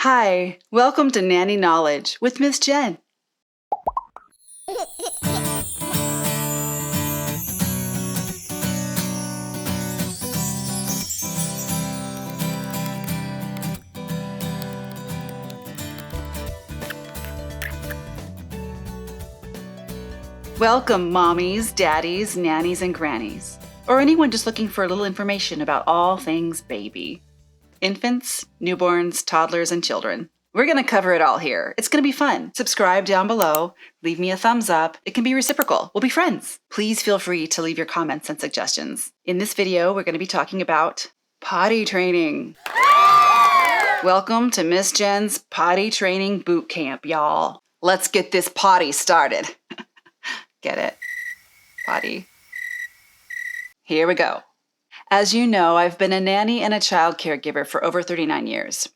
Hi, welcome to Nanny Knowledge with Miss Jen. Welcome, mommies, daddies, nannies, and grannies, or anyone just looking for a little information about all things baby. Infants, newborns, toddlers, and children. We're going to cover it all here. It's going to be fun. Subscribe down below. Leave me a thumbs up. It can be reciprocal. We'll be friends. Please feel free to leave your comments and suggestions. In this video, we're going to be talking about potty training. Welcome to Miss Jen's potty training boot camp, y'all. Let's get this potty started. Get it? Potty. Here we go. As you know, I've been a nanny and a child caregiver for over 39 years.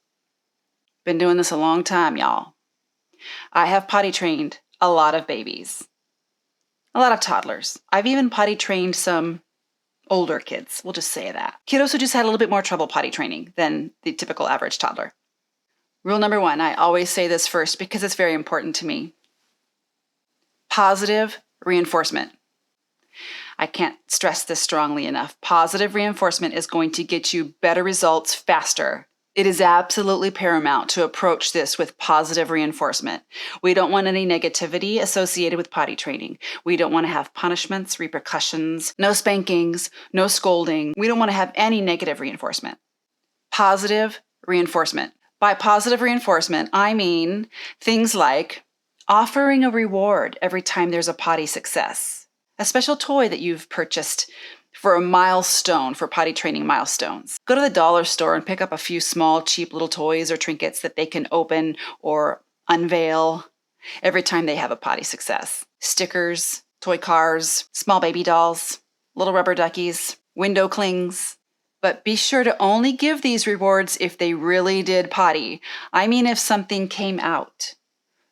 Been doing this a long time, y'all. I have potty trained a lot of babies, a lot of toddlers. I've even potty trained some older kids, we'll just say that. Kiddos who just had a little bit more trouble potty training than the typical average toddler. Rule number one, I always say this first because it's very important to me. Positive reinforcement. I can't stress this strongly enough. Positive reinforcement is going to get you better results faster. It is absolutely paramount to approach this with positive reinforcement. We don't want any negativity associated with potty training. We don't want to have punishments, repercussions, no spankings, no scolding. We don't want to have any negative reinforcement. Positive reinforcement. By positive reinforcement, I mean things like offering a reward every time there's a potty success, a special toy that you've purchased for a milestone, for potty training milestones. Go to the dollar store and pick up a few small, cheap little toys or trinkets that they can open or unveil every time they have a potty success. Stickers, toy cars, small baby dolls, little rubber duckies, window clings. But be sure to only give these rewards if they really did potty. I mean, if something came out.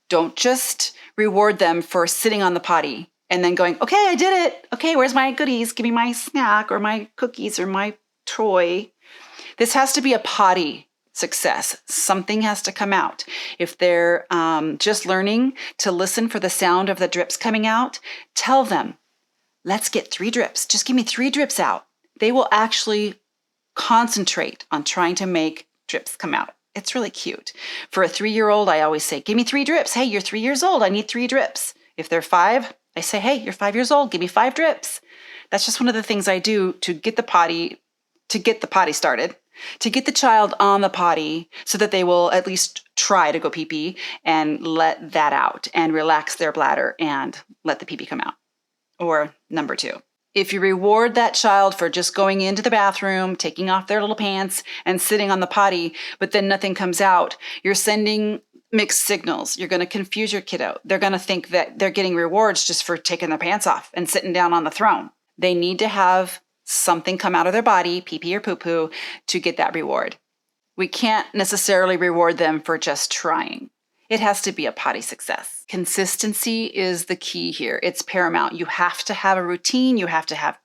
Don't just reward them for sitting on the potty and then going, okay, I did it. Okay, where's my goodies? Give me my snack or my cookies or my toy. This has to be a potty success. Something has to come out. If they're just learning to listen for the sound of the drips coming out, tell them, let's get 3 drips. Just give me 3 drips out. They will actually concentrate on trying to make drips come out. It's really cute. For a 3-year-old, I always say, give me 3 drips. Hey, you're 3 years old. I need 3 drips. If they're 5, I say, hey, you're 5 years old. Give me 5 drips. That's just one of the things I do to get the potty started, to get the child on the potty so that they will at least try to go pee-pee and let that out and relax their bladder and let the pee-pee come out. Or number 2. If you reward that child for just going into the bathroom, taking off their little pants and sitting on the potty, but then nothing comes out, you're sending mixed signals. You're going to confuse your kiddo. They're going to think that they're getting rewards just for taking their pants off and sitting down on the throne. They need to have something come out of their body, pee-pee or poo-poo, to get that reward. We can't necessarily reward them for just trying. It has to be a potty success. Consistency is the key here. It's paramount. You have to have a routine. You have to have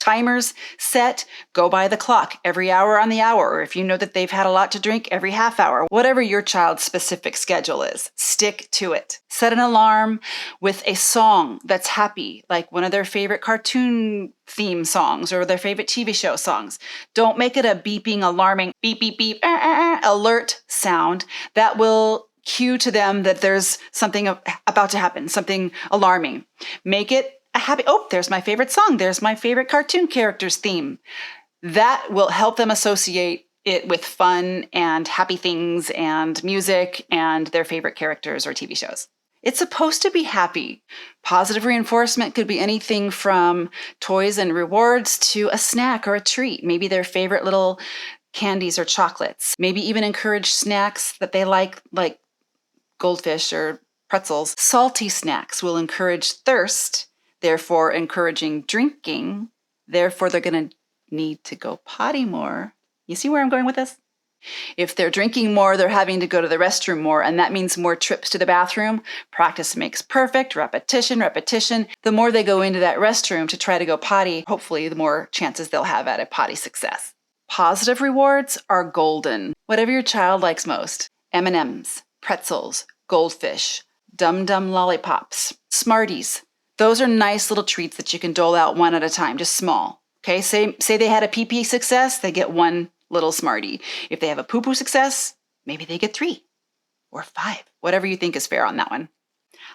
timers set. Go by the clock every hour on the hour. Or if you know that they've had a lot to drink, every half hour. Whatever your child's specific schedule is, stick to it. Set an alarm with a song that's happy, like one of their favorite cartoon theme songs or their favorite TV show songs. Don't make it a beeping, alarming, beep, beep, beep, alert sound that will cue to them that there's something about to happen, something alarming. Make it a happy, oh, there's my favorite song. There's my favorite cartoon character's theme. That will help them associate it with fun and happy things and music and their favorite characters or TV shows. It's supposed to be happy. Positive reinforcement could be anything from toys and rewards to a snack or a treat, maybe their favorite little candies or chocolates. Maybe even encourage snacks that they like goldfish or pretzels. Salty snacks will encourage thirst, therefore encouraging drinking. Therefore, they're going to need to go potty more. You see where I'm going with this? If they're drinking more, they're having to go to the restroom more, and that means more trips to the bathroom. Practice makes perfect. Repetition, repetition. The more they go into that restroom to try to go potty, hopefully the more chances they'll have at a potty success. Positive rewards are golden. Whatever your child likes most. M&Ms, pretzels, goldfish, Dum Dum lollipops, Smarties. Those are nice little treats that you can dole out one at a time, just small. Okay, say they had a pee-pee success, they get one little Smartie. If they have a poo-poo success, maybe they get 3 or 5, whatever you think is fair on that one.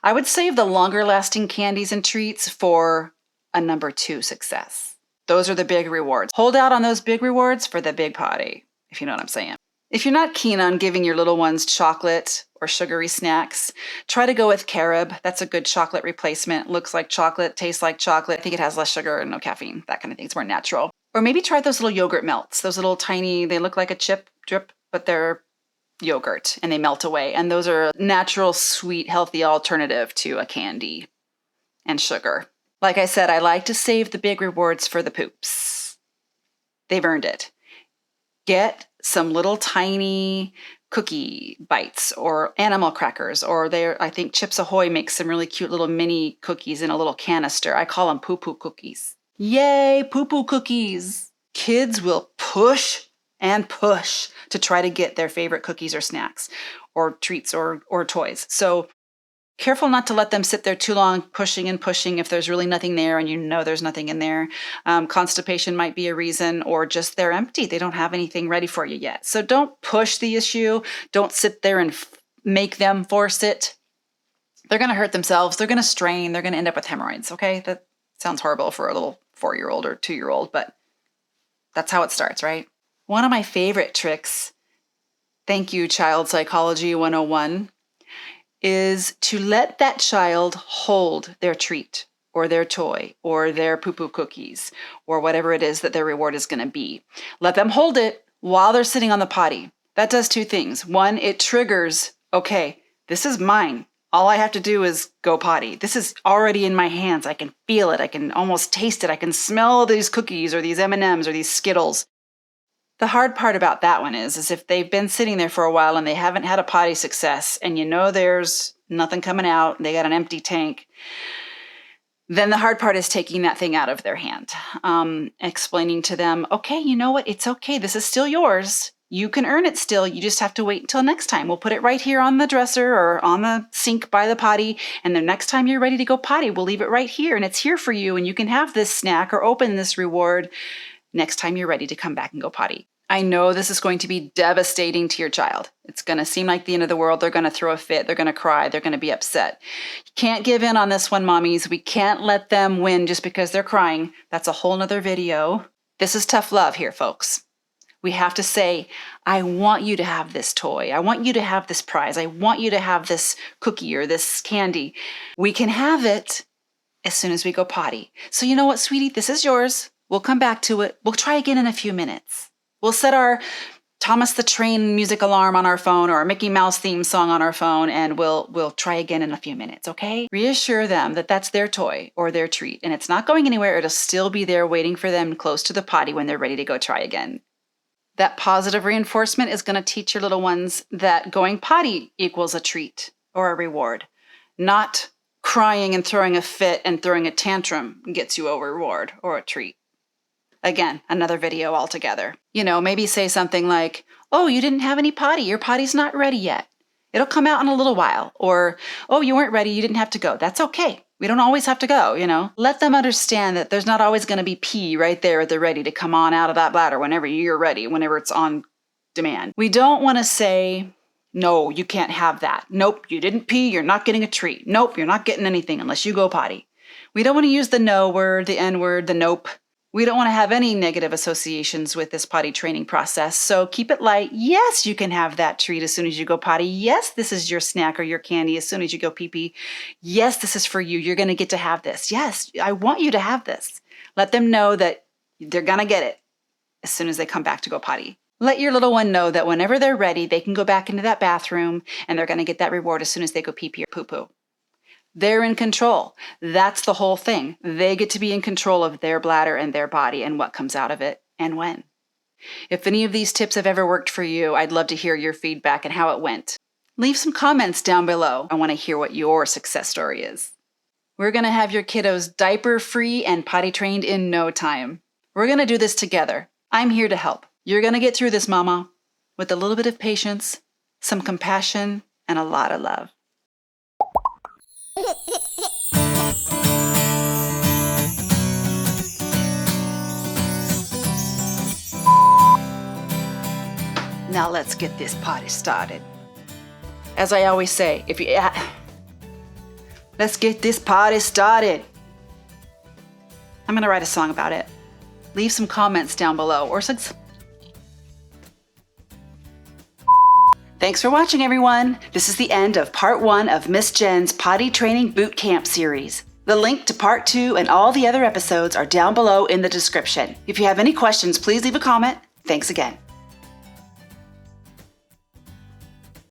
I would save the longer lasting candies and treats for a number 2 success. Those are the big rewards. Hold out on those big rewards for the big potty, if you know what I'm saying. If you're not keen on giving your little ones chocolate or sugary snacks, try to go with Caregiver. That's a good chocolate replacement. Looks like chocolate, tastes like chocolate. I think it has less sugar and no caffeine, that kind of thing. It's more natural. Or maybe try those little yogurt melts. Those little tiny, they look like a chip drip, but they're yogurt and they melt away. And those are a natural, sweet, healthy alternative to a candy and sugar. Like I said, I like to save the big rewards for the poops. They've earned it. Get some little tiny cookie bites or animal crackers, or I think Chips Ahoy makes some really cute little mini cookies in a little canister. I call them poo-poo cookies. Yay, poo-poo cookies! Kids will push and push to try to get their favorite cookies or snacks or treats or toys. So careful not to let them sit there too long, pushing and pushing if there's really nothing there and you know there's nothing in there. Constipation might be a reason, or just they're empty. They don't have anything ready for you yet. So don't push the issue. Don't sit there and make them force it. They're going to hurt themselves. They're going to strain. They're going to end up with hemorrhoids, okay? That sounds horrible for a little 4-year-old or 2-year-old, but that's how it starts, right? One of my favorite tricks, thank you, Child Psychology 101, is to let that child hold their treat or their toy or their poo-poo cookies or whatever it is that their reward is going to be. Let them hold it while they're sitting on the potty. That does 2 things. One, it triggers, okay, this is mine. All I have to do is go potty. This is already in my hands. I can feel it. I can almost taste it. I can smell these cookies or these M&Ms or these Skittles. The hard part about that one is if they've been sitting there for a while and they haven't had a potty success and you know there's nothing coming out, they got an empty tank, then the hard part is taking that thing out of their hand. Explaining to them, okay, you know what? It's okay. This is still yours. You can earn it still. You just have to wait until next time. We'll put it right here on the dresser or on the sink by the potty. And the next time you're ready to go potty, we'll leave it right here. And it's here for you. And you can have this snack or open this reward next time you're ready to come back and go potty. I know this is going to be devastating to your child. It's going to seem like the end of the world. They're going to throw a fit. They're going to cry. They're going to be upset. You can't give in on this one, mommies. We can't let them win just because they're crying. That's a whole nother video. This is tough love here, folks. We have to say, I want you to have this toy. I want you to have this prize. I want you to have this cookie or this candy. We can have it as soon as we go potty. So you know what, sweetie? This is yours. We'll come back to it. We'll try again in a few minutes. We'll set our Thomas the Train music alarm on our phone or our Mickey Mouse theme song on our phone, and we'll try again in a few minutes, okay? Reassure them that that's their toy or their treat, and it's not going anywhere. It'll still be there waiting for them close to the potty when they're ready to go try again. That positive reinforcement is going to teach your little ones that going potty equals a treat or a reward, not crying and throwing a fit and throwing a tantrum gets you a reward or a treat. Again, another video altogether. Maybe say something like, oh, you didn't have any potty. Your potty's not ready yet. It'll come out in a little while. Or, oh, you weren't ready. You didn't have to go. That's okay. We don't always have to go, Let them understand that there's not always going to be pee right there at the ready to come on out of that bladder whenever you're ready, whenever it's on demand. We don't want to say, no, you can't have that. Nope, you didn't pee. You're not getting a treat. Nope, you're not getting anything unless you go potty. We don't want to use the no word, the N word, the nope. We don't want to have any negative associations with this potty training process, so keep it light. Yes, you can have that treat as soon as you go potty. Yes, this is your snack or your candy as soon as you go pee-pee. Yes, this is for you. You're going to get to have this. Yes, I want you to have this. Let them know that they're going to get it as soon as they come back to go potty. Let your little one know that whenever they're ready, they can go back into that bathroom and they're going to get that reward as soon as they go pee-pee or poo-poo. They're in control. That's the whole thing. They get to be in control of their bladder and their body and what comes out of it and when. If any of these tips have ever worked for you, I'd love to hear your feedback and how it went. Leave some comments down below. I want to hear what your success story is. We're going to have your kiddos diaper-free and potty-trained in no time. We're going to do this together. I'm here to help. You're going to get through this, Mama, with a little bit of patience, some compassion, and a lot of love. Now let's get this potty started. As I always say, let's get this potty started. I'm going to write a song about it. Leave some comments down below or Thanks for watching, everyone. This is the end of part 1 of Miss Jen's Potty Training Boot Camp series. The link to part 2 and all the other episodes are down below in the description. If you have any questions, please leave a comment. Thanks again.